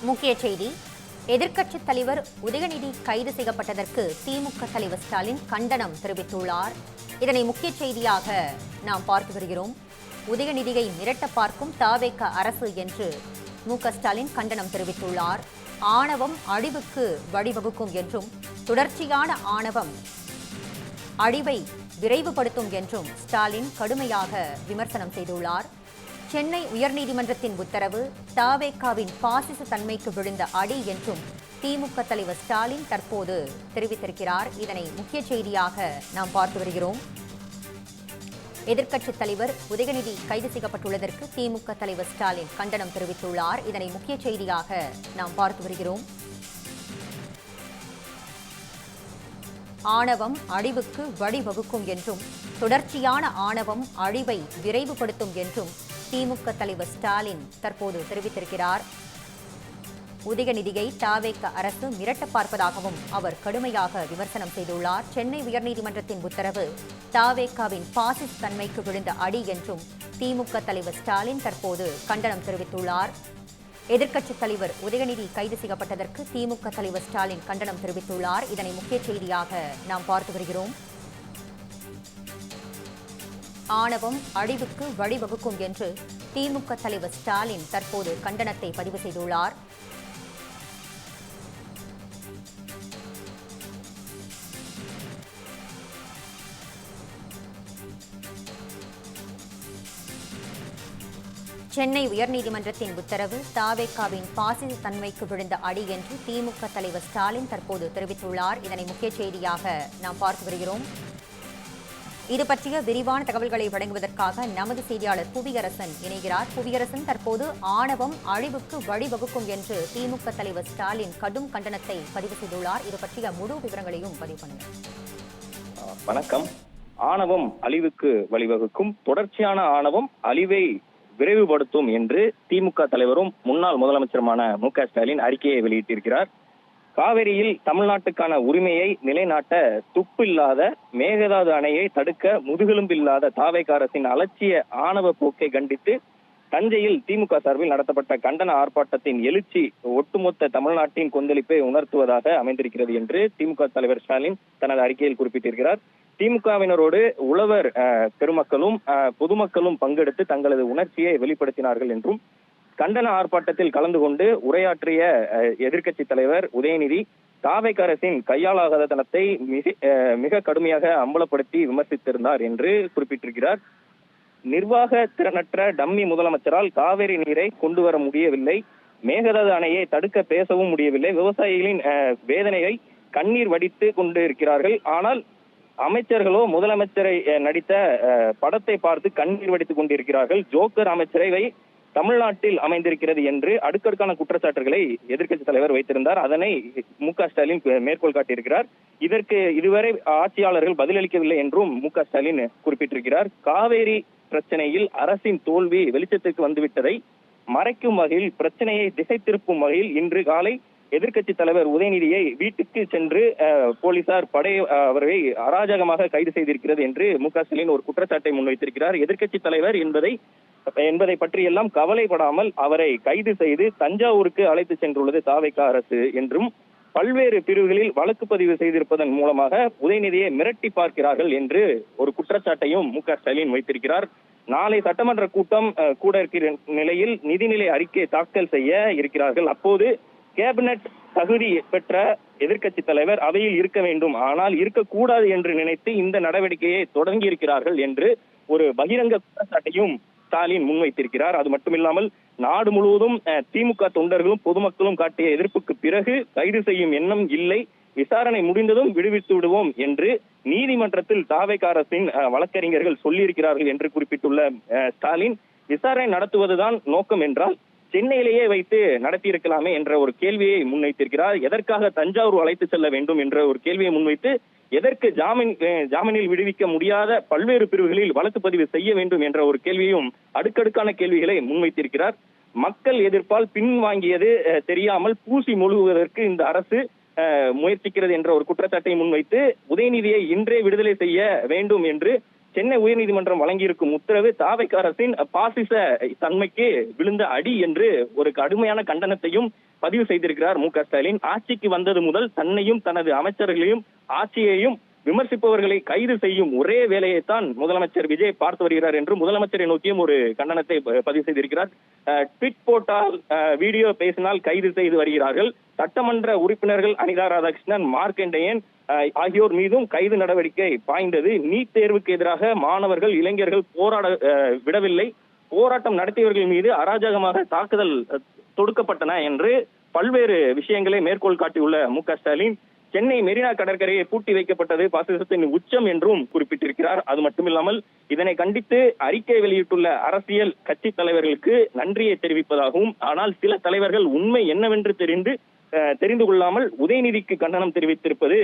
முக்கிய செய்தி. எதிர்க்கட்சித் தலைவர் உதயநிதி கைது செய்யப்பட்டதற்கு திமுக தலைவர் ஸ்டாலின் கண்டனம் தெரிவித்துள்ளார். இதனை முக்கிய செய்தியாக நாம் பார்த்து வருகிறோம். உதயநிதியை மிரட்ட பார்க்கும் தவேக அரசு என்று ஸ்டாலின் கண்டனம் தெரிவித்துள்ளார். ஆணவம் அழிவுக்கு வழிவகுக்கும் என்றும் தொடர்ச்சியான ஆணவம் அழிவை விரைவுபடுத்தும் என்றும் ஸ்டாலின் கடுமையாக விமர்சனம் செய்துள்ளார். சென்னை உயர்நீதிமன்றத்தின் உத்தரவு தவேகவின் பாசிச தன்மைக்கு விழுந்த அடி என்றும் திமுக தலைவர் ஸ்டாலின் தற்போது தெரிவித்திருக்கிறார். இதனை முக்கிய செய்தியாக நாம் பார்த்து வருகிறோம். எதிர்க்கட்சித் தலைவர் உதயநிதி கைது செய்யப்பட்டுள்ளதற்கு திமுக தலைவர் ஸ்டாலின் கண்டனம் தெரிவித்துள்ளார். இதனை முக்கிய செய்தியாக நாம் பார்த்து வருகிறோம். ஆணவம் அழிவுக்கு வழிவகுக்கும் என்றும் தொடர்ச்சியான ஆணவம் அழிவை விரைவுபடுத்தும் என்றும் திமுக தலைவர் ஸ்டாலின் தற்போது தெரிவித்திருக்கிறார். உதயநிதியை தவேக அரசு மிரட்ட பார்ப்பதாகவும் அவர் கடுமையாக விமர்சனம் செய்துள்ளார். சென்னை உயர்நீதிமன்றத்தின் உத்தரவு தவேகவின் பாசிச தன்மைக்கு விழுந்த அடி என்றும் திமுக தலைவர் ஸ்டாலின் தற்போது கண்டனம் தெரிவித்துள்ளார். எதிர்க்கட்சித் தலைவர் உதயநிதி கைது செய்யப்பட்டதற்கு திமுக தலைவர் ஸ்டாலின் கண்டனம் தெரிவித்துள்ளார். இதனை முக்கிய செய்தியாக நாம் பார்த்து வருகிறோம். ஆணவம் அழிவுக்கு வழிவகுக்கும் என்று திமுக தலைவர் ஸ்டாலின் தற்போது கண்டனத்தை பதிவு செய்துள்ளார். சென்னை உயர்நீதிமன்றத்தின் உத்தரவு தவேகவின் பாசிச தன்மைக்கு விழுந்த அடி என்று திமுக தலைவர் ஸ்டாலின் தற்போது தெரிவித்துள்ளார். இதனை முக்கிய செய்தியாக நாம் பார்த்து வருகிறோம். இது பற்றிய விரிவான தகவல்களை வழங்குவதற்காக நமது செய்தியாளர் புவியரசன் இணைகிறார். புவியரசன், தற்போது ஆணவம் அழிவுக்கு வழிவகுக்கும் என்று திமுக தலைவர் ஸ்டாலின் கடும் கண்டனத்தை பதிவு செய்துள்ளார். இது பற்றிய முழு விவரங்களையும் பதிவு பண்ணுங்க. வணக்கம். ஆணவம் அழிவுக்கு வழிவகுக்கும், தொடர்ச்சியான ஆணவம் அழிவை விரைவுபடுத்தும் என்று திமுக தலைவரும் முன்னாள் முதலமைச்சருமான ஸ்டாலின் அறிக்கையை வெளியிட்டிருக்கிறார். காவிரியில் தமிழ்நாட்டுக்கான உரிமையை நிலைநாட்ட துப்பில்லாத மேகதாது அணையை தடுக்க முதுகெலும்பில்லாத தவேக அரசின் அலட்சிய ஆணவ போக்கை கண்டித்து தஞ்சையில் திமுக சார்பில் நடத்தப்பட்ட கண்டன ஆர்ப்பாட்டத்தின் எழுச்சி ஒட்டுமொத்த தமிழ்நாட்டின் கொந்தளிப்பை உணர்த்துவதாக அமைந்திருக்கிறது என்று திமுக தலைவர் ஸ்டாலின் தனது அறிக்கையில் குறிப்பிட்டிருக்கிறார். திமுகவினரோடு உழவர் பெருமக்களும் பொதுமக்களும் பங்கெடுத்து தங்களது உணர்ச்சியை வெளிப்படுத்தினார்கள் என்றும், கண்டன ஆர்ப்பாட்டத்தில் கலந்து கொண்டு உரையாற்றிய எதிர்க்கட்சி தலைவர் உதயநிதி தவேக அரசின் கையாளாகாத தனத்தை மிக கடுமையாக அம்பலப்படுத்தி விமர்சித்திருந்தார் என்று குறிப்பிட்டிருக்கிறார். நிர்வாக திறனற்ற டம்மி முதலமைச்சரால் காவிரி நீரை கொண்டு வர முடியவில்லை, மேகதாது அணையை தடுக்க பேசவும் முடியவில்லை, விவசாயிகளின் வேதனையை கண்ணீர் வடித்து கொண்டு இருக்கிறார்கள். ஆனால் அமைச்சர்களோ முதலமைச்சரை நடித்த படத்தை பார்த்து கண்ணீர் வடித்துக் கொண்டிருக்கிறார்கள். ஜோக்கர் அமைச்சரவை தமிழ்நாட்டில் அமைந்திருக்கிறது என்று அடுக்கடுக்கான குற்றச்சாட்டுகளை எதிர்க்கட்சி தலைவர் வைத்திருந்தார். அதனை ஸ்டாலின் மேற்கோள் காட்டியிருக்கிறார். இதற்கு இதுவரை ஆட்சியாளர்கள் பதிலளிக்கவில்லை என்றும் ஸ்டாலின் குறிப்பிட்டிருக்கிறார். காவேரி பிரச்சனையில் அரசின் தோல்வி வெளிச்சத்திற்கு வந்துவிட்டதை மறைக்கும் வகையில், பிரச்சனையை திசை திருப்பும் வகையில் இன்று காலை எதிர்க்கட்சி தலைவர் உதயநிதியை வீட்டுக்கு சென்று போலீசார் அவரை அராஜகமாக கைது செய்திருக்கிறது என்று ஸ்டாலின் ஒரு குற்றச்சாட்டை முன்வைத்திருக்கிறார். எதிர்க்கட்சி தலைவர் என்பதை பற்றியெல்லாம் கவலைப்படாமல் அவரை கைது செய்து தஞ்சாவூருக்கு அழைத்து சென்றுள்ளது தவேக அரசு என்றும், பல்வேறு பிரிவுகளில் வழக்கு பதிவு செய்திருப்பதன் மூலமாக உதயநிதியை மிரட்டி பார்க்கிறார்கள் என்று ஒரு குற்றச்சாட்டையும் ஸ்டாலின் வைத்திருக்கிறார். நாளை சட்டமன்ற கூட்டம் கூட இருக்கிற நிலையில் நிதிநிலை அறிக்கை தாக்கல் செய்ய இருக்கிறார்கள். அப்போது கேபினட் தகுதி பெற்ற எதிர்க்கட்சி தலைவர் அவையில் இருக்க வேண்டும், ஆனால் இருக்கக்கூடாது என்று நினைத்து இந்த நடவடிக்கையை தொடங்கி இருக்கிறார்கள் என்று ஒரு பகிரங்க குற்றச்சாட்டையும் ஸ்டாலின் முன்வைத்திருக்கிறார். அது மட்டுமில்லாமல் நாடு முழுவதும் திமுக தொண்டர்களும் பொதுமக்களும் காட்டிய எதிர்ப்புக்கு பிறகு கைது செய்யும் எண்ணம் இல்லை, விசாரணை முடிந்ததும் விடுவித்து விடுவோம் என்று நீதிமன்றத்தில் தவேக அரசின் வழக்கறிஞர்கள் சொல்லியிருக்கிறார்கள் என்று குறிப்பிட்டுள்ள ஸ்டாலின், விசாரணை நடத்துவதுதான் நோக்கம் என்றால் சென்னையிலேயே வைத்து நடத்தியிருக்கலாமே என்ற ஒரு கேள்வியை முன்வைத்திருக்கிறார். எதற்காக தஞ்சாவூர் அழைத்து செல்ல வேண்டும் என்ற ஒரு கேள்வியை முன்வைத்து, எதற்கு ஜாமீனில் விடுவிக்க முடியாத பல்வேறு பிரிவுகளில் வழக்கு பதிவு செய்ய வேண்டும் என்ற ஒரு கேள்வியும் அடுக்கடுக்கான கேள்விகளை முன்வைத்திருக்கிறார். மக்கள் எதிர்ப்பால் பின்வாங்கியது தெரியாமல் பூசி மொழுகுவதற்கு இந்த அரசு முயற்சிக்கிறது என்ற ஒரு குற்றச்சாட்டை முன்வைத்து உதயநிதியை இன்றே விடுதலை செய்ய வேண்டும் என்று சென்னை உயர்நீதிமன்றம் வழங்கியிருக்கும் உத்தரவு தாவேக்கா அரசின் பாசிச தன்மைக்கு விழுந்த அடி என்று ஒரு கடுமையான கண்டனத்தையும் பதிவு செய்திருக்கிறார் மு.க.ஸ்டாலின். ஆட்சிக்கு வந்தது முதல் தன்னையும் தனது அமைச்சர்களையும் ஆட்சியையும் விமர்சிப்பவர்களை கைது செய்யும் ஒரே வேலையைத்தான் முதலமைச்சர் விஜய் பார்த்து வருகிறார் என்று முதலமைச்சரை நோக்கியும் ஒரு கண்டனத்தை பதிவு செய்திருக்கிறார். ட்வீட் போட்டால் வீடியோ பேசினால் கைது செய்து வருகிறார்கள். சட்டமன்ற உறுப்பினர்கள் அனிதா ராதாகிருஷ்ணன், மார்க்கண்டேயன் ஆகியோர் மீதும் கைது நடவடிக்கை பாய்ந்தது. நீட் தேர்வுக்கு எதிராக மாணவர்கள் இளைஞர்கள் போராட விடவில்லை. போராட்டம் நடத்தியவர்கள் மீது அராஜகமாக தாக்குதல் தொடுக்கப்பட்டன என்று பல்வேறு விஷயங்களை மேற்கோள் காட்டியுள்ள மு.க.ஸ்டாலின் சென்னை மெரினா கடற்கரையை பூட்டி வைக்கப்பட்டது பாசிசத்தின் உச்சம் என்றும் குறிப்பிட்டிருக்கிறார். அது மட்டுமில்லாமல் இதனை கண்டித்து அறிக்கை வெளியிட்டுள்ள அரசியல் கட்சி தலைவர்களுக்கு நன்றியை தெரிவிப்பதாகவும், ஆனால் சில தலைவர்கள் உண்மை என்னவென்று தெரிந்து கொள்ளாமல் உதயநிதிக்கு கண்டனம் தெரிவித்திருப்பது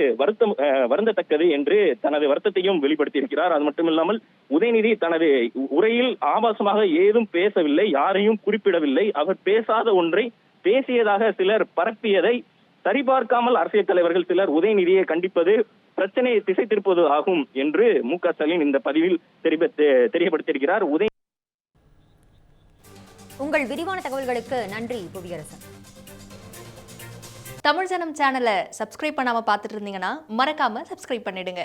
வருந்தத்தக்கது என்று தனது வருத்தத்தையும் வெளிப்படுத்தியிருக்கிறார். அது மட்டுமில்லாமல் உதயநிதி தனது உரையில் ஆபாசமாக ஏதும் பேசவில்லை, யாரையும் குறிப்பிடவில்லை. அவர் பேசாத ஒன்றை பேசியதாக சிலர் பரப்பியதை சரிபார்க்காமல் அரசியல் தலைவர்கள் சிலர் உதயநிதியை கண்டிப்பது பிரச்சனையை திசை திருப்பது ஆகும் என்று மு.க.ஸ்டாலின் இந்த பதிவில் தெரியப்படுத்தியிருக்கிறார். உங்கள் விரிவான தகவல்களுக்கு நன்றி புவியரசன். தமிழ் ஜனம் சேனலை சப்ஸ்கிரைப் பண்ணாம பார்த்துட்டு இருந்தீங்கன்னா மறக்காம சப்ஸ்கிரைப் பண்ணிடுங்க.